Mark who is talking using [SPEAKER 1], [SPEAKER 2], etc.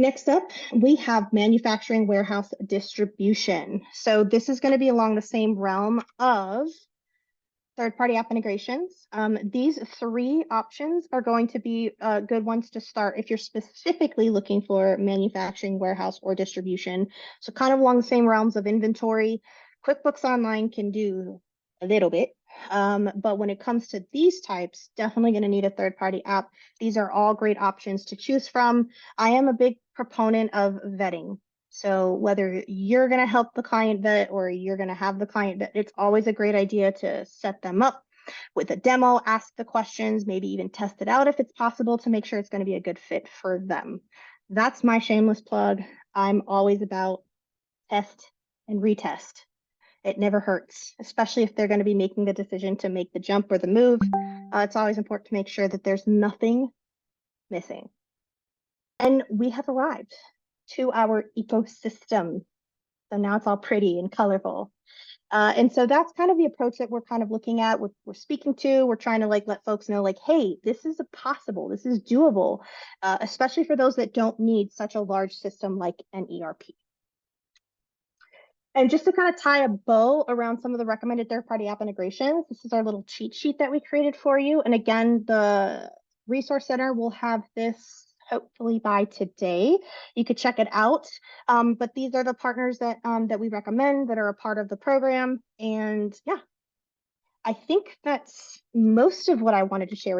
[SPEAKER 1] Next up, we have manufacturing warehouse distribution. So this is going to be along the same realm of third-party app integrations. These three options are going to be good ones to start if you're specifically looking for manufacturing, warehouse, or distribution. So kind of along the same realms of inventory. QuickBooks Online can do a little bit, but when it comes to these types, definitely going to need a third-party app. These are all great options to choose from. I am a big proponent of vetting. So whether you're going to help the client vet or you're going to have the client vet, it's always a great idea to set them up with a demo, ask the questions, maybe even test it out if it's possible to make sure it's going to be a good fit for them. That's my shameless plug. I'm always about test and retest. It never hurts, especially if they're going to be making the decision to make the jump or the move. It's always important to make sure that there's nothing missing. And we have arrived to our ecosystem. So now it's all pretty and colorful. And so that's kind of the approach that we're kind of looking at, we're speaking to, we're trying to like let folks know like, hey, this is possible, this is doable, especially for those that don't need such a large system like an ERP. And just to kind of tie a bow around some of the recommended third-party app integrations, this is our little cheat sheet that we created for you. And again, the Resource Center will have this hopefully by today. You could check it out. But these are the partners that we recommend that are a part of the program. And yeah, I think that's most of what I wanted to share.